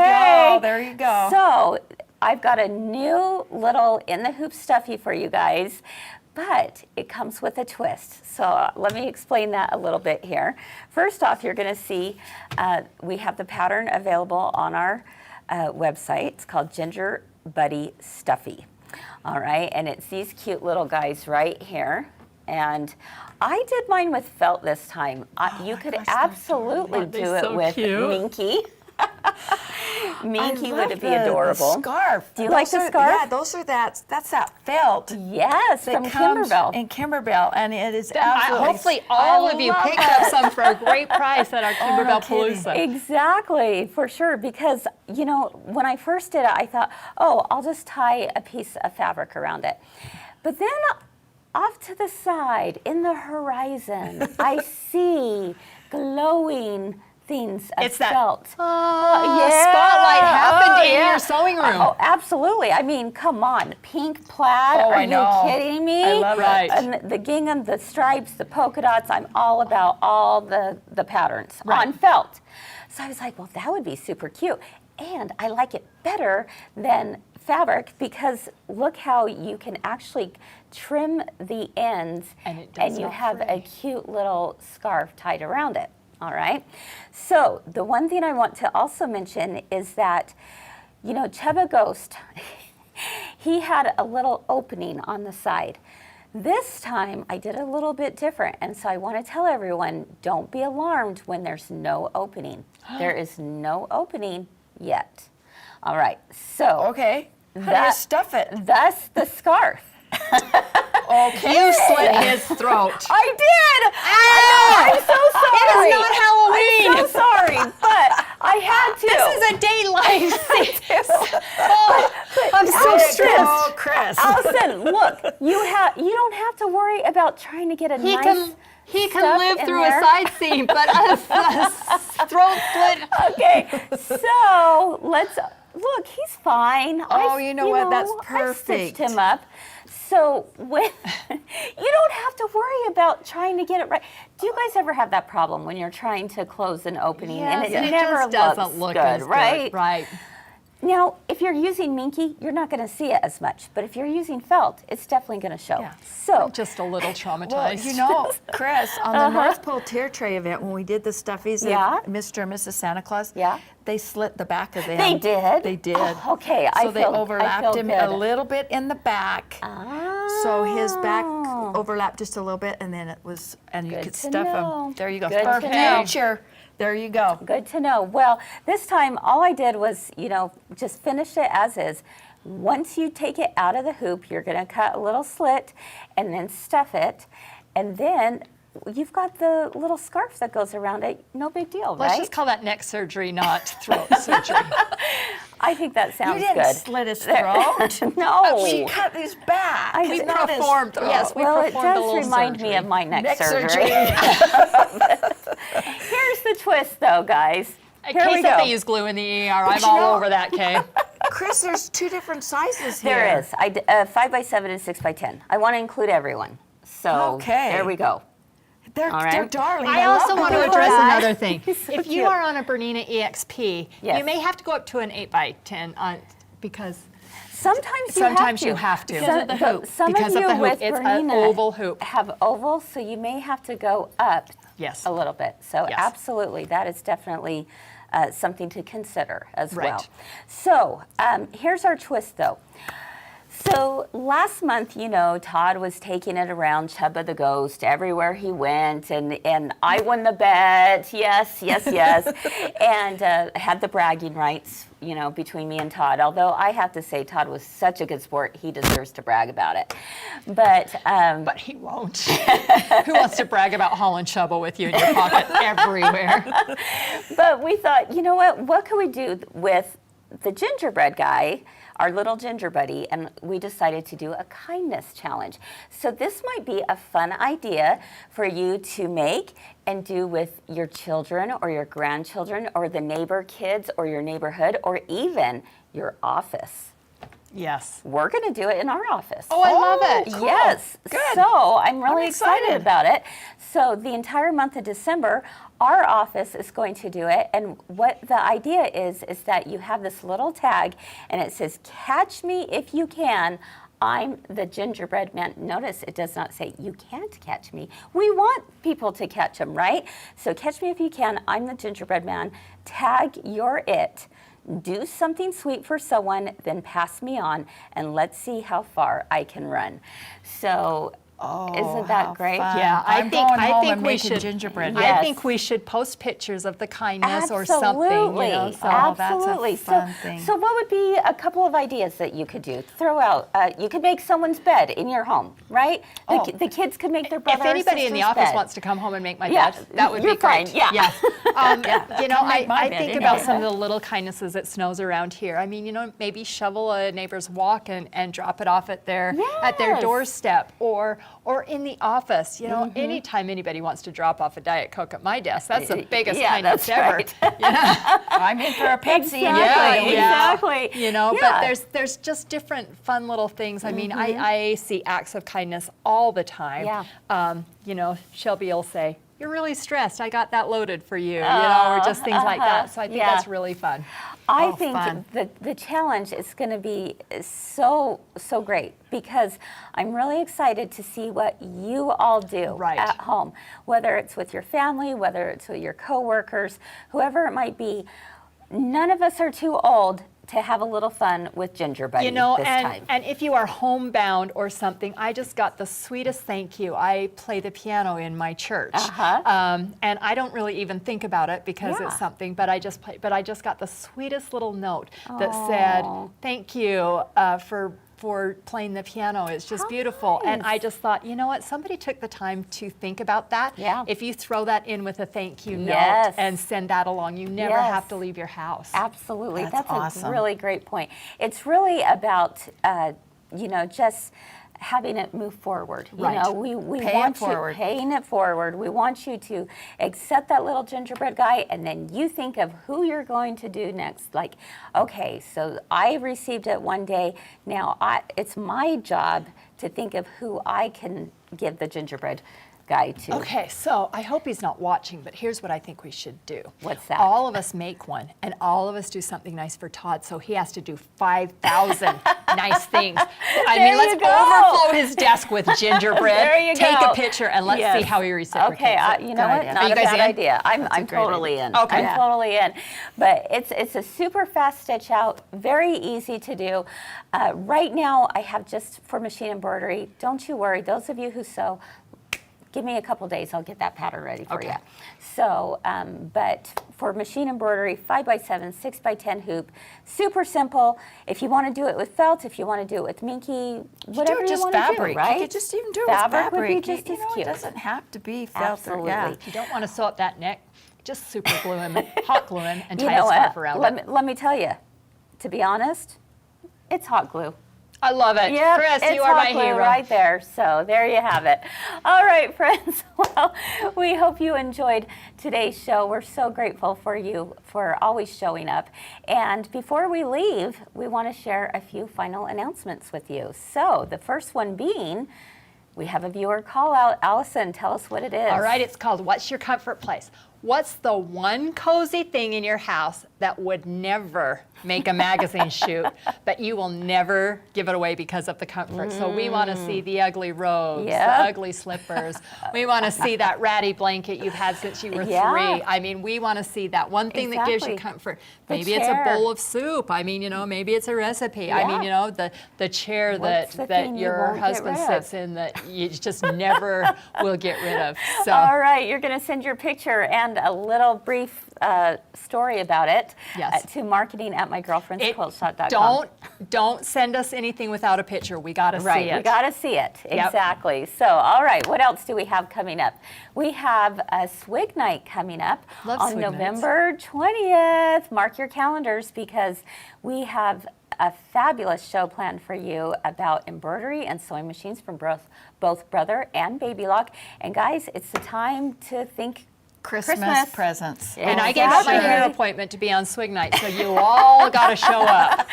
go, there you go. So I've got a new little in the hoop stuffie for you guys. but it comes with a twist. So let me explain that a little bit here. First off, you're going to see we have the pattern available on our website. It's called Gingerbread Stuffie. All right, and it's these cute little guys right here. And I did mine with felt this time. You could absolutely do it with Minky. Minky would be adorable. The scarf. Do you like the scarf? Yeah, that's that felt. Yes, from Kimberbell. In Kimberbell, and it is absolutely. Hopefully all of you picked up some for a great price at our Kimberbell Palooza. Exactly, for sure. Because, you know, when I first did it, I thought, oh, I'll just tie a piece of fabric around it. But then off to the side, in the horizon, I see glowing things of felt. Spotlight happened in your sewing room. Oh, absolutely. I mean, come on. Pink plaid. Are you kidding me? I love it. And the gingham, the stripes, the polka dots. I'm all about all the patterns on felt. So I was like, well, that would be super cute. And I like it better than fabric because look how you can actually trim the ends and you have a cute little scarf tied around it. All right. So the one thing I want to also mention is that, you know, Chubba Ghost, he had a little opening on the side. This time I did a little bit different. And so I want to tell everyone, don't be alarmed when there's no opening. There is no opening yet. All right. So Okay. How do you stuff it? That's the scarf. Okay. You slit his throat. I did. I'm so sorry. It is not Halloween. I'm so sorry, but I had to. This is a daylight scene. I'm so stressed. Oh, Kris. Allison, look, you don't have to worry about trying to get a He nice can stuff live in through there. a side seam, but a throat slit. Okay, so let's look. He's fine. Oh, you know what? That's I stitched perfect. him up. So when you don't have to worry about trying to get it right. Do you guys ever have that problem when you're trying to close an opening and it never just doesn't look good, as right? good, right? Now, if you're using Minky, you're not going to see it as much. But if you're using felt, it's definitely going to show. Yeah. So I'm just a little traumatized. Well, you know, Kris, on the North Pole Tier Tray event, when we did the stuffies of Mr. and Mrs. Santa Claus, they slit the back of them. They did? They did. Oh, okay, So they overlapped him good. a little bit in the back. So his back overlapped just a little bit, and then it was, and you Good could to stuff know. him. There you go. Good to For know. future. There you go. Good to know. Well, this time all I did was, you know, just finish it as is. Once you take it out of the hoop, you're going to cut a little slit and then stuff it. And then you've got the little scarf that goes around it. No big deal, Let's right? just call that neck surgery, not throat surgery. I think that sounds You didn't good. slit his throat. No. She cut his back. I We did not his performed. throat. Yes, we Well, it performed a does little remind surgery. me of my neck, Neck surgery. Here's the twist, though, guys. In Here we case that go. they use glue in the ER, I'm you all know- over that, Kay. Kris, there's two different sizes here. There is. 5x7 and 6x10. I want to include everyone. So Okay. there we go. They're, All right. they're darling. I also want to them. address Hi. another thing. So If you cute. are on a Bernina EXP, Yes. you may have to go up to an 8x10 because Sometimes you have to. Because of the hoop. Some Because of of you the hoop. with It's an Bernina oval hoop. have ovals, so you may have to go up Yes. a little bit. So Yes. absolutely, that is definitely something to consider as Right. well. So here's our twist, though. So last month, you know, Todd was taking it around Chubba the Ghost everywhere he went, and I won the bet. Yes, yes, yes, and had the bragging rights, you know, between me and Todd. Although I have to say, Todd was such a good sport; he deserves to brag about it. But But he won't. Who wants to brag about Holland Chubba with you in your pocket everywhere? But we thought, you know what can we do with the gingerbread guy, our little ginger buddy, and we decided to do a kindness challenge. So this might be a fun idea for you to make and do with your children or your grandchildren or the neighbor kids or your neighborhood or even your office. Yes. We're going to do it in our office. Oh, I love it. Cool. Yes. Good. So I'm really I'm excited excited. about it. So the entire month of December, our office is going to do it. And what the idea is that you have this little tag and it says, "Catch me if you can I'm the gingerbread man. Notice it does not say you can't catch me. We want people to catch them, right? So catch me if you can. I'm the gingerbread man. Tag your it. Do something sweet for someone, then pass me on, and let's see how far I can run. So isn't that how great? fun. Yeah, I'm going home and we making should gingerbread. Yes. I think we should post pictures of the kindness or Absolutely. something. You know, so. Oh, that's a Absolutely. fun thing. So what would be a couple of ideas that you could do? Throw out. You could make someone's bed in your home, right? The kids could make their brother If anybody or in the sister's office bed. wants to come home and make my Yeah, bed, that would you're be great. fine, yeah. Yes. You know, Come make my I bed think in about here. some of the little kindnesses that snows around here. I mean, you know, maybe shovel a neighbor's walk and drop it off at their Yes. doorstep, or in the office. You know, Mm-hmm. anytime anybody wants to drop off a Diet Coke at my desk, that's the biggest Yeah, kindness that's ever. right. I'm in for a pixie. Exactly. Exactly. You know, Yeah. but there's just different fun little things. I mean, I see acts of kindness all the time. Yeah. You know, Shelby will say, "You're really stressed. I got that loaded for you," you know, or just things like that. So I think Yeah. that's really fun. I Oh, think fun. the challenge is going to be so great because I'm really excited to see what you all do Right. at home, whether it's with your family, whether it's with your coworkers, whoever it might be. None of us are too old to have a little fun with gingerbread You know, this time. and if you are homebound or something, I just got the sweetest thank you. I play the piano in my church, and I don't really even think about it because Yeah. it's something. But I just play. But I just got the sweetest little note that said, "Thank you for playing the piano. It's just How beautiful." And I nice. just thought, you know what? Somebody took the time to think about that. Yeah. If you throw that in with a thank you Yes. note and send that along, you never Yes. have to leave your house. Absolutely. That's That's awesome. a really great point. It's really about, you know, just having it move forward. Right. You know, we Pay it want forward. you paying it forward. We want you to accept that little gingerbread guy, and then you think of who you're going to do next. Like, okay, so I received it one day. Now it's my job to think of who I can give the gingerbread guy to. Okay, so I hope he's not watching, but here's what I think we should do. What's that? All of us make one, and all of us do something nice for Todd, so he has to do 5,000 nice things. I There mean, let's you go. overflow his desk with gingerbread. There you Take go. a picture, and let's Yes. see how he reciprocates Okay, it. you know Good what? idea. Not Are you a guys bad in? idea. I'm a great totally in. Okay. I'm totally in. But it's a super fast stitch out, very easy to do. Right now, I have just for machine embroidery. Don't you worry. Those of you who sew, give me a couple days. I'll get that pattern ready for Okay. you. So, but for machine embroidery, 5x7, 6x10 hoop, super simple. If you want to do it with felt, if you want to do it with minky, whatever do it you just want to do, fabric. right? You could just even do it fabric with fabric. would be just you as know, cute. It doesn't have to be felt. Absolutely. Yeah. If you don't want to sew up that neck, just super glue him, hot glue him, and You tie know a scarf what? around Let it. me, let me tell you, to be honest, it's hot glue. I love it. Yep, Kris, it's you are hot my glue hero. right there. So there you have it. All right, friends. Well, we hope you enjoyed today's show. We're so grateful for you for always showing up. And before we leave, we want to share a few final announcements with you. So the first one being, we have a viewer call out. Allison, tell us what it is. All right, it's called What's Your Comfort Place? What's the one cozy thing in your house that would never make a magazine shoot, but you will never give it away because of the comfort? So we want to see the ugly robes, Yep. the ugly slippers. We want to see that ratty blanket you've had since you were Yeah. 3. I mean, we want to see that one thing that gives you Exactly. comfort. The Maybe it's a chair. bowl of soup. I mean, you know, maybe it's a recipe. I Yeah. mean, you know, the chair What's the that thing you your won't get husband rid of? sits in that you just never will get rid of. So. All right, you're going to send your picture and a little brief story about it Yes. to marketing@mygirlfriendsquiltshop.com. Don't send us anything without a picture. We got to Right, see it. we got to see it. Yep. Exactly. So, all right, what else do we have coming up? We have a swig night coming up Love on swig nights. November 20th. Mark your calendars because we have a fabulous show planned for you about embroidery and sewing machines from both Brother and Baby Lock. And guys, it's the time to think Christmas presents. Yeah. And I gave up my Exactly. hair appointment to be on swig night, so you all got to show up.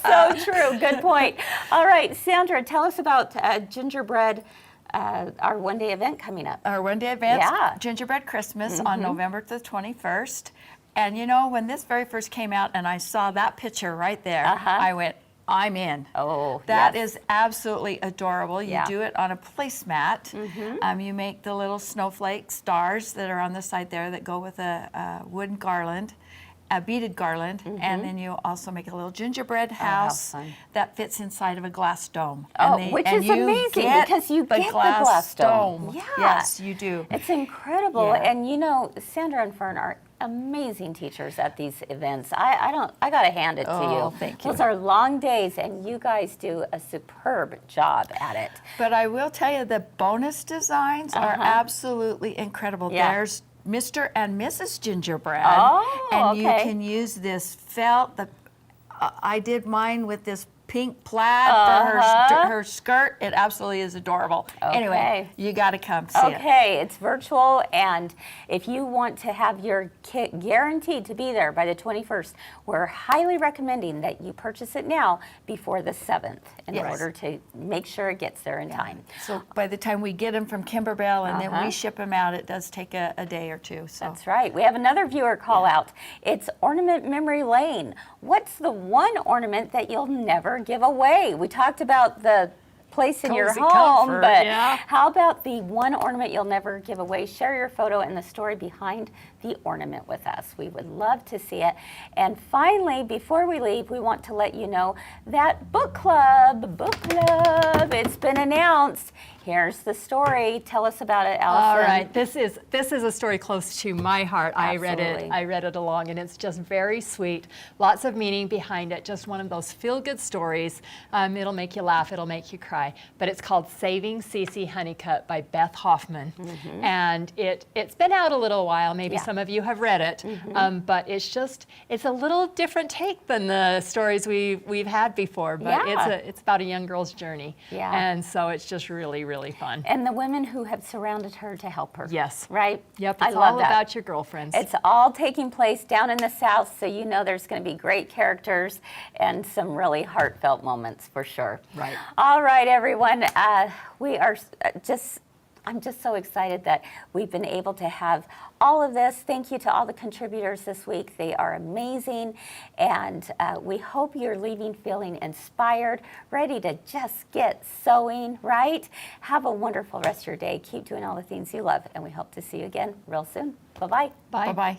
So true. Good point. All right, Sandra, tell us about Gingerbread, our one-day event coming up. Our one-day event, Yeah. Gingerbread Christmas on November the 21st. And you know, when this very first came out and I saw that picture right there, I went, I'm in. Oh, That yes. is absolutely adorable. You Yeah. do it on a placemat. You make the little snowflake stars that are on the side there that go with a wooden garland, a beaded garland, and then you also make a little gingerbread house fun. that fits inside of a glass dome. Oh, And which and is you amazing get because you the get the glass dome. Yeah. Yes, you do. It's incredible. Yeah. And you know, Sandra and Fern are amazing teachers at these events. I gotta hand it to Oh, you. thank you. Those are long days and you guys do a superb job at it. But I will tell you, the bonus designs are absolutely incredible. Yeah. There's Mr. and Mrs. Gingerbread, Oh, and you okay. can use this felt. I did mine with this pink plaid for her skirt. It absolutely is adorable. Anyway, Okay. you got to come see it. Okay, it's virtual, and if you want to have your kit guaranteed to be there by the 21st, we're highly recommending that you purchase it now before the 7th in Yes. order to make sure it gets there in time. So by the time we get them from Kimberbell and then we ship them out, it does take a day or two. So That's right. We have another viewer call out. It's Ornament Memory Lane. What's the one ornament that you'll never give away? We talked about the place in your Cozy home, comfort, but yeah. how about the one ornament you'll never give away? Share your photo and the story behind the ornament with us. We would love to see it. And finally, before we leave, we want to let you know that book club, it's been announced. Here's the story. Tell us about it, Allison. All right, this is a story close to my heart. Absolutely. I read it along, and it's just very sweet. Lots of meaning behind it. Just one of those feel-good stories. It'll make you laugh. It'll make you cry. But it's called Saving Cece Honeycutt by Beth Hoffman, and it's been out a little while. Maybe some of you have read it, but it's a little different take than the stories we've had before. But Yeah. it's about a young girl's journey, Yeah. and so it's just really fun. And the women who have surrounded her to help her. Yes. Right? Yep, I it's love all that. about your girlfriends. It's all taking place down in the South, so you know there's going to be great characters and some really heartfelt moments for sure. Right. All right, everyone. We are I'm just so excited that we've been able to have all of this. Thank you to all the contributors this week. They are amazing. And we hope you're leaving feeling inspired, ready to just get sewing, right? Have a wonderful rest of your day. Keep doing all the things you love. And we hope to see you again real soon. Bye-bye. Bye. bye-bye.